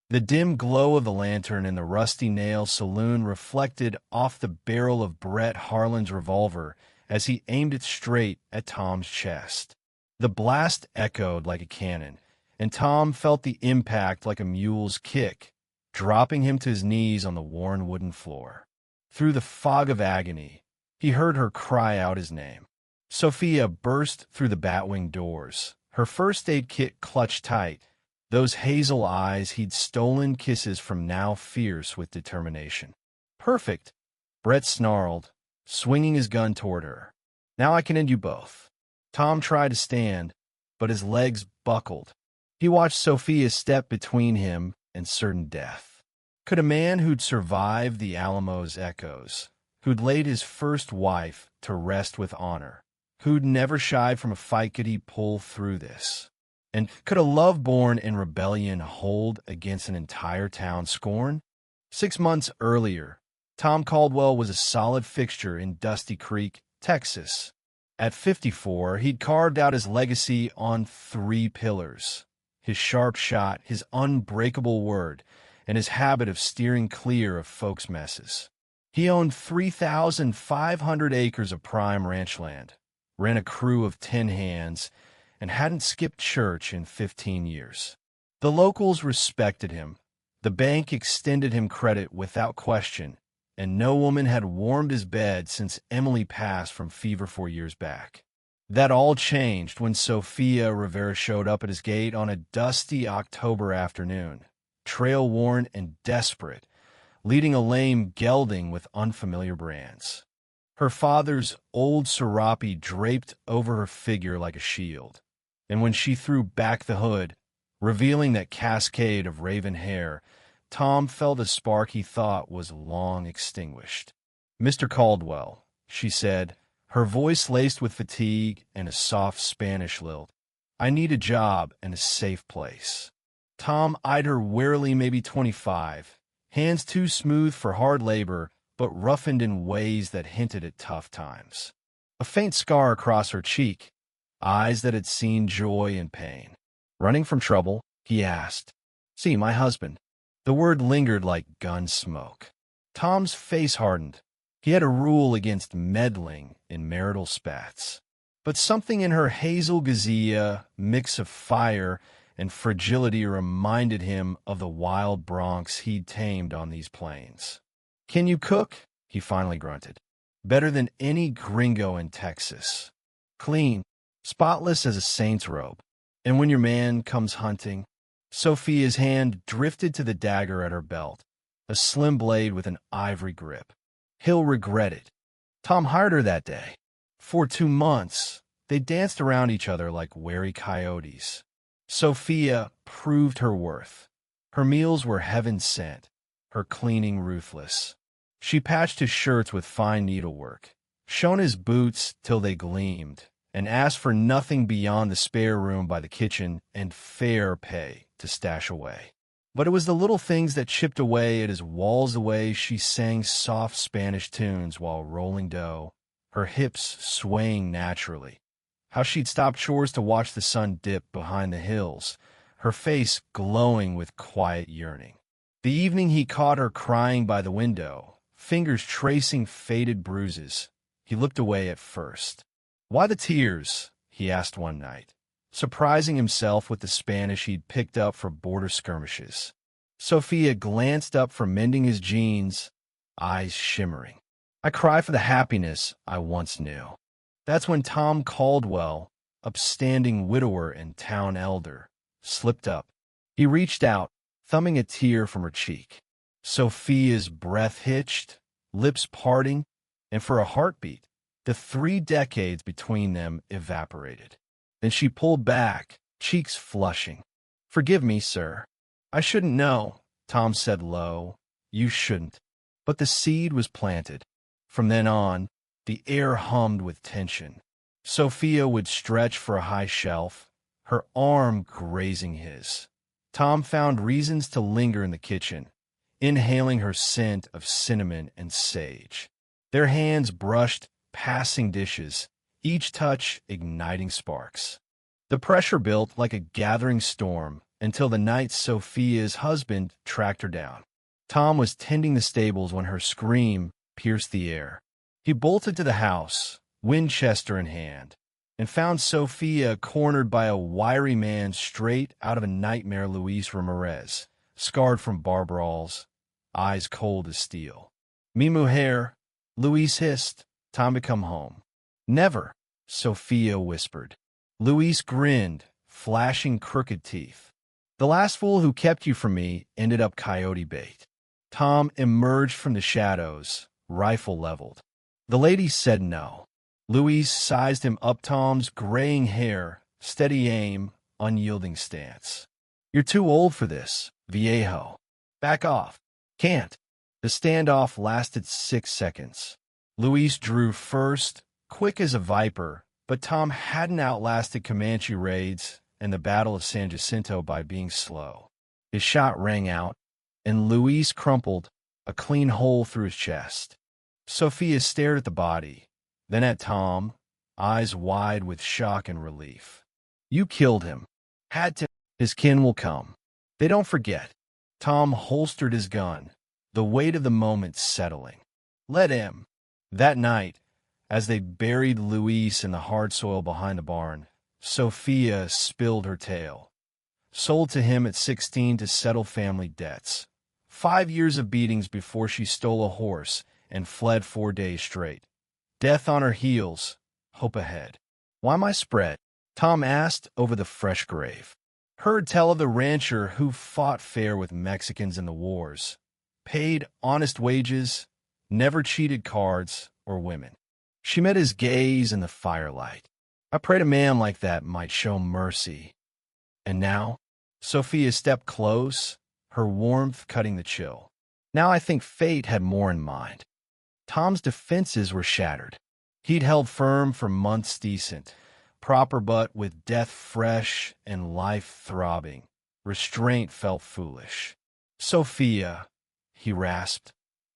The dim glow of the lantern in the Rusty Nail saloon reflected off the barrel of Brett Harlan's revolver as he aimed it straight at Tom's chest. The blast echoed like a cannon, and Tom felt the impact like a mule's kick, dropping him to his knees on the worn wooden floor. Through the fog of agony, he heard her cry out his name. Sophia burst through the batwing doors, her first aid kit clutched tight, those hazel eyes he'd stolen kisses from now fierce with determination. "Perfect," Brett snarled, swinging his gun toward her. "Now I can end you both." Tom tried to stand, but his legs buckled. He watched Sophia step between him and certain death. Could a man who'd survived the Alamo's echoes, who'd laid his first wife to rest with honor, who'd never shied from a fight, could he pull through this? And could a love born in rebellion hold against an entire town's scorn? 6 months earlier, Tom Caldwell was a solid fixture in Dusty Creek, Texas. At 54, he'd carved out his legacy on 3 pillars: his sharp shot, his unbreakable word, and his habit of steering clear of folks' messes. He owned 3,500 acres of prime ranch land, ran a crew of 10 hands, and hadn't skipped church in 15 years. The locals respected him. The bank extended him credit without question, and no woman had warmed his bed since Emily passed from fever 4 years back. That all changed when Sophia Rivera showed up at his gate on a dusty October afternoon, trail-worn and desperate, leading a lame gelding with unfamiliar brands. Her father's old serape draped over her figure like a shield, and when she threw back the hood, revealing that cascade of raven hair, Tom felt a spark he thought was long extinguished. "Mr. Caldwell," she said, her voice laced with fatigue and a soft Spanish lilt, "I need a job and a safe place." Tom eyed her warily, maybe 25, hands too smooth for hard labor, but roughened in ways that hinted at tough times. A faint scar across her cheek, eyes that had seen joy and pain. "Running from trouble?" he asked. "See, my husband." The word lingered like gun smoke. Tom's face hardened. He had a rule against meddling in marital spats. But something in her hazel gazia mix of fire and fragility reminded him of the wild broncs he'd tamed on these plains. "Can you cook?" he finally grunted. "Better than any gringo in Texas. Clean, spotless as a saint's robe. And when your man comes hunting—" Sophia's hand drifted to the dagger at her belt, a slim blade with an ivory grip. "He'll regret it." Tom hired her that day. For 2 months, they danced around each other like wary coyotes. Sophia proved her worth. Her meals were heaven sent, her cleaning ruthless. She patched his shirts with fine needlework, shone his boots till they gleamed, and asked for nothing beyond the spare room by the kitchen and fair pay to stash away. But it was the little things that chipped away at his walls. The way she sang soft Spanish tunes while rolling dough, her hips swaying naturally. How she'd stop chores to watch the sun dip behind the hills, her face glowing with quiet yearning. The evening he caught her crying by the window, fingers tracing faded bruises, he looked away at first. "Why the tears?" he asked one night, surprising himself with the Spanish he'd picked up for border skirmishes. Sophia glanced up from mending his jeans, eyes shimmering. "I cry for the happiness I once knew." That's when Tom Caldwell, upstanding widower and town elder, slipped up. He reached out, thumbing a tear from her cheek. Sophia's breath hitched, lips parting, and for a heartbeat, the 3 decades between them evaporated. Then she pulled back, cheeks flushing. "Forgive me, sir. I shouldn't know," Tom said low. "You shouldn't." But the seed was planted. From then on, the air hummed with tension. Sophia would stretch for a high shelf, her arm grazing his. Tom found reasons to linger in the kitchen, inhaling her scent of cinnamon and sage. Their hands brushed passing dishes, each touch igniting sparks. The pressure built like a gathering storm, until the night Sophia's husband tracked her down. Tom was tending the stables when her scream pierced the air. He bolted to the house, Winchester in hand, and found Sophia cornered by a wiry man straight out of a nightmare. Luis Ramirez, scarred from bar brawls, eyes cold as steel. "Mi mujer," Luis hissed. "Time to come home." "Never," Sophia whispered. Luis grinned, flashing crooked teeth. "The last fool who kept you from me ended up coyote bait." Tom emerged from the shadows, rifle leveled. The lady said no. Luis sized him up. Tom's graying hair, steady aim, unyielding stance. "You're too old for this, viejo. Back off." "Can't." The standoff lasted 6 seconds. Luis drew first, quick as a viper, but Tom hadn't outlasted Comanche raids and the Battle of San Jacinto by being slow. His shot rang out, and Luis crumpled, a clean hole through his chest. Sophia stared at the body, then at Tom, eyes wide with shock and relief. "You killed him. Had to. His kin will come. They don't forget." Tom holstered his gun, the weight of the moment settling. "Let him." That night, as they buried Luis in the hard soil behind the barn, Sophia spilled her tale. Sold to him at 16 to settle family debts. 5 years of beatings before she stole a horse and fled 4 days straight. Death on her heels, hope ahead. "Why my spread?" Tom asked over the fresh grave. "Heard tell of the rancher who fought fair with Mexicans in the wars. Paid honest wages, never cheated cards or women. She met his gaze in the firelight. I prayed a man like that might show mercy. And now?" Sophia stepped close, her warmth cutting the chill. "Now I think fate had more in mind." Tom's defenses were shattered. He'd held firm for months decent, proper, but with death fresh and life throbbing, restraint felt foolish. "Sophia," he rasped,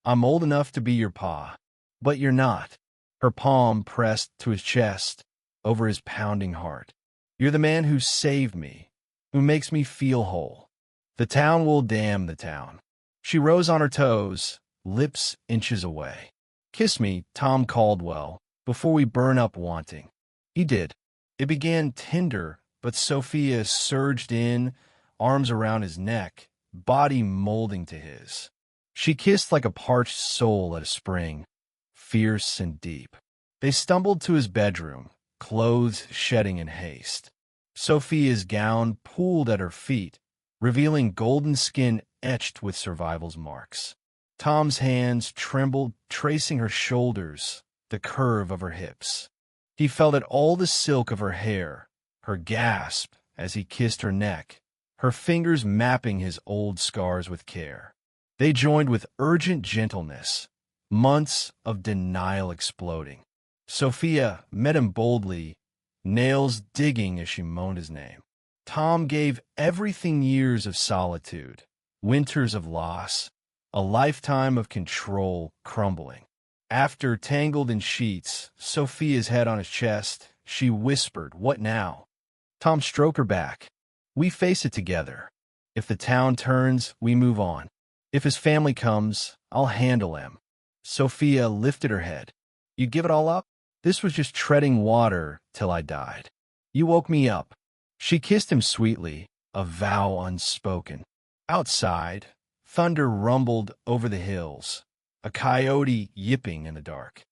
"I'm old enough to be your pa, but you're not." Her palm pressed to his chest, over his pounding heart. "You're the man who saved me, who makes me feel whole. The town will damn the town." She rose on her toes, lips inches away. "Kiss me, Tom Caldwell, before we burn up wanting." He did. It began tender, but Sophia surged in, arms around his neck, body molding to his. She kissed like a parched soul at a spring, fierce and deep. They stumbled to his bedroom, clothes shedding in haste. Sophia's gown pooled at her feet, revealing golden skin etched with survival's marks. Tom's hands trembled, tracing her shoulders, the curve of her hips. He felt at all the silk of her hair, her gasp as he kissed her neck, her fingers mapping his old scars with care. They joined with urgent gentleness, months of denial exploding. Sophia met him boldly, nails digging as she moaned his name. Tom gave everything: years of solitude, winters of loss, a lifetime of control crumbling. After tangled in sheets, Sophia's head on his chest, she whispered, "What now?" Tom stroked her back. "We face it together. If the town turns, we move on. If his family comes, I'll handle him." Sophia lifted her head. "You'd give it all up? This was just treading water till I died. You woke me up." She kissed him sweetly, a vow unspoken. Outside, thunder rumbled over the hills, a coyote yipping in the dark.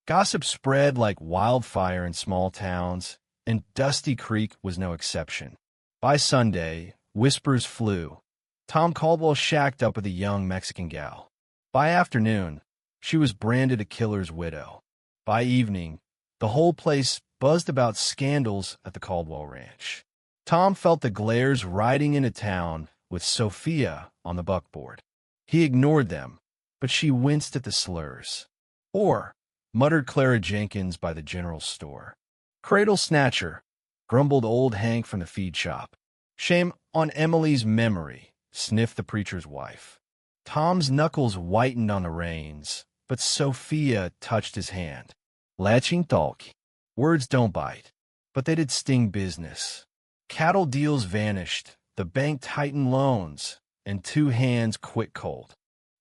Gossip spread like wildfire in small towns, and Dusty Creek was no exception. By Sunday, whispers flew. Tom Caldwell shacked up with a young Mexican gal. By afternoon, she was branded a killer's widow. By evening, the whole place buzzed about scandals at the Caldwell Ranch. Tom felt the glares riding into town with Sophia on the buckboard. He ignored them, but she winced at the slurs. "Or," muttered Clara Jenkins by the general store. "Cradle snatcher," grumbled old Hank from the feed shop. "Shame on Emily's memory," sniffed the preacher's wife. Tom's knuckles whitened on the reins, but Sophia touched his hand. "Latching talk." Words don't bite, but they did sting business. Cattle deals vanished, the bank tightened loans, and 2 hands quit cold.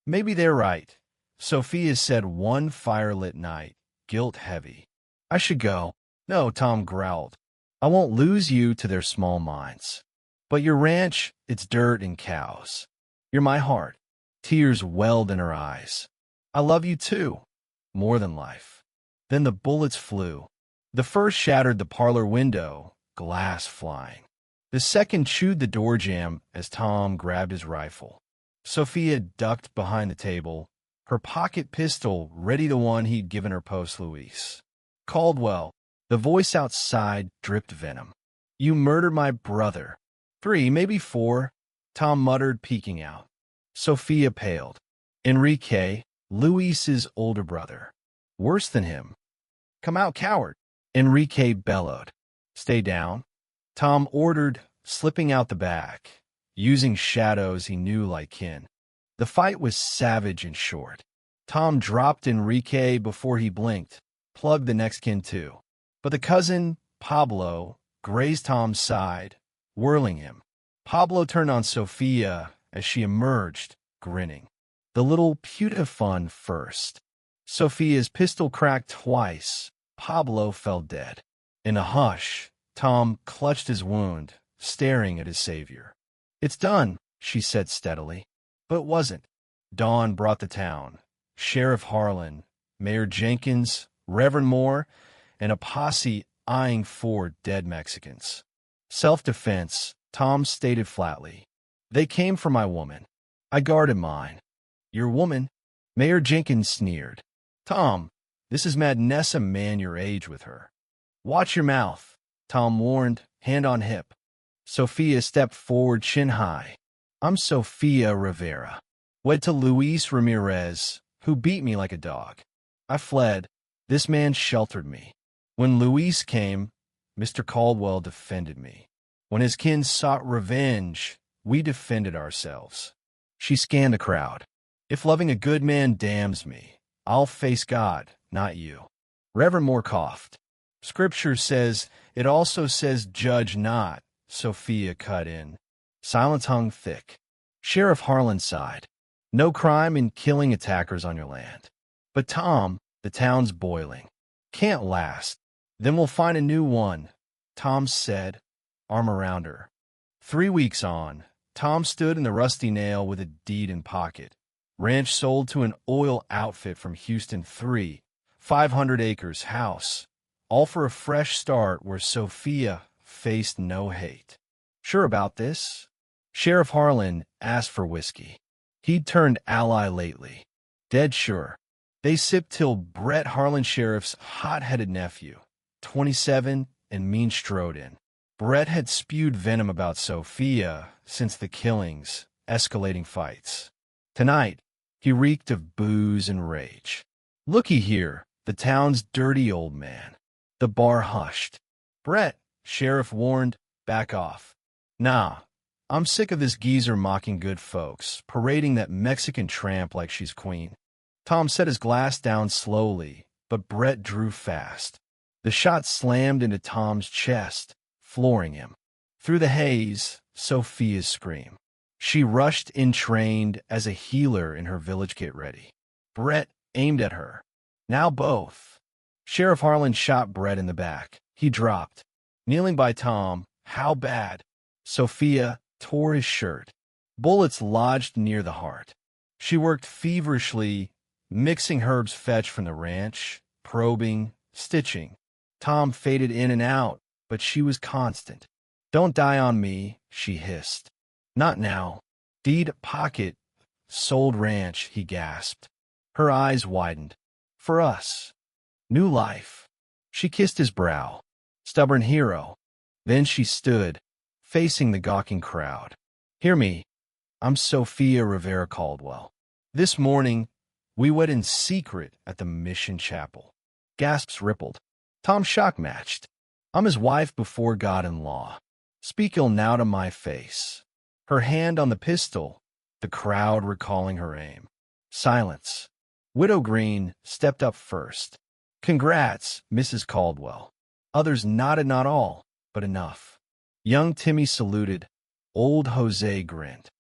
Maybe they're right. Sophia said one firelit night, guilt heavy. I should go. No, Tom growled. I won't lose you to their small minds. But your ranch, it's dirt and cows. You're my heart. Tears welled in her eyes. I love you too. More than life. Then the bullets flew. The first shattered the parlor window, glass flying. The second chewed the door jamb as Tom grabbed his rifle. Sophia ducked behind the table, her pocket pistol ready the one he'd given her post-Luis. Caldwell, the voice outside dripped venom. You murdered my brother. 3, maybe 4, Tom muttered, peeking out. Sophia paled. Enrique, Luis's older brother. Worse than him. Come out, coward. Enrique bellowed. Stay down. Tom ordered, slipping out the back, using shadows he knew like kin. The fight was savage and short. Tom dropped Enrique before he blinked, plugged the next kin too. But the cousin, Pablo, grazed Tom's side, whirling him. Pablo turned on Sophia as she emerged, grinning. The little putafun first. Sophia's pistol cracked twice. Pablo fell dead. In a hush, Tom clutched his wound, staring at his savior. It's done, she said steadily. But it wasn't. Dawn brought the town. Sheriff Harlan, Mayor Jenkins, Reverend Moore, and a posse eyeing 4 dead Mexicans. Self-defense, Tom stated flatly. They came for my woman. I guarded mine. Your woman? Mayor Jenkins sneered. Tom, this is Madnessa, man your age with her. Watch your mouth, Tom warned, hand on hip. Sophia stepped forward, chin high. I'm Sophia Rivera, wed to Luis Ramirez, who beat me like a dog. I fled. This man sheltered me. When Luis came, Mr. Caldwell defended me. When his kin sought revenge, we defended ourselves. She scanned the crowd. If loving a good man damns me, I'll face God, not you. Reverend Moore coughed. Scripture says, it also says judge not, Sophia cut in. Silence hung thick. Sheriff Harlan sighed. No crime in killing attackers on your land. But Tom, the town's boiling. Can't last. Then we'll find a new one, Tom said, arm around her. 3 weeks on, Tom stood in the Rusty Nail with a deed in pocket. Ranch sold to an oil outfit from Houston. 500 acres, house. All for a fresh start where Sophia faced no hate. Sure about this? Sheriff Harlan asked for whiskey. He'd turned ally lately. Dead sure. They sipped till Brett Harlan Sheriff's hot-headed nephew, 27, and mean strode in. Brett had spewed venom about Sophia since the killings, escalating fights. Tonight, he reeked of booze and rage. Looky here, the town's dirty old man. The bar hushed. Brett, Sheriff warned, back off. Nah, I'm sick of this geezer mocking good folks, parading that Mexican tramp like she's queen. Tom set his glass down slowly, but Brett drew fast. The shot slammed into Tom's chest, flooring him. Through the haze, Sophia's scream. She rushed in trained as a healer in her village kit ready. Brett aimed at her. Now both. Sheriff Harlan shot Brett in the back. He dropped. Kneeling by Tom, how bad? Sophia tore his shirt. Bullets lodged near the heart. She worked feverishly, mixing herbs fetched from the ranch, probing, stitching. Tom faded in and out, but she was constant. Don't die on me, she hissed. Not now. Deed pocket, sold ranch, he gasped. Her eyes widened. For us. New life. She kissed his brow. Stubborn hero. Then she stood, facing the gawking crowd. Hear me. I'm Sophia Rivera Caldwell. This morning, we wed in secret at the Mission Chapel. Gasps rippled. Tom shock matched. I'm his wife before God and law. Speak ill now to my face. Her hand on the pistol, the crowd recalling her aim. Silence. Widow Green stepped up first. Congrats, Mrs. Caldwell. Others nodded, not all, but enough. Young Timmy saluted. Old Jose grinned.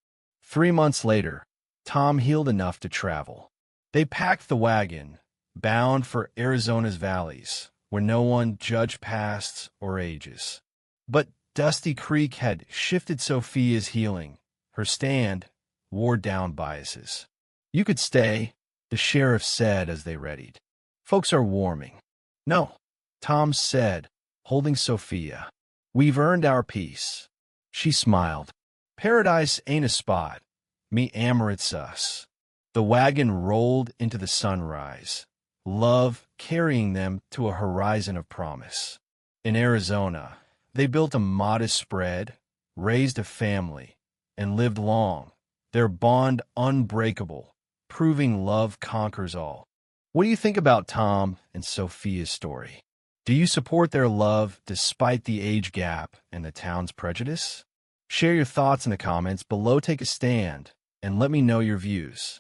3 months later, Tom healed enough to travel. They packed the wagon, bound for Arizona's valleys, where no one judged pasts or ages. But Dusty Creek had shifted Sophia's healing. Her stand wore down biases. "You could stay," the sheriff said as they readied. "Folks are warming." "No," Tom said, holding Sophia. "We've earned our peace." She smiled. "Paradise ain't a spot. Me amorit's us." The wagon rolled into the sunrise, love carrying them to a horizon of promise. In Arizona, they built a modest spread, raised a family, and lived long, their bond unbreakable, proving love conquers all. What do you think about Tom and Sophia's story? Do you support their love despite the age gap and the town's prejudice? Share your thoughts in the comments below, take a stand, and let me know your views.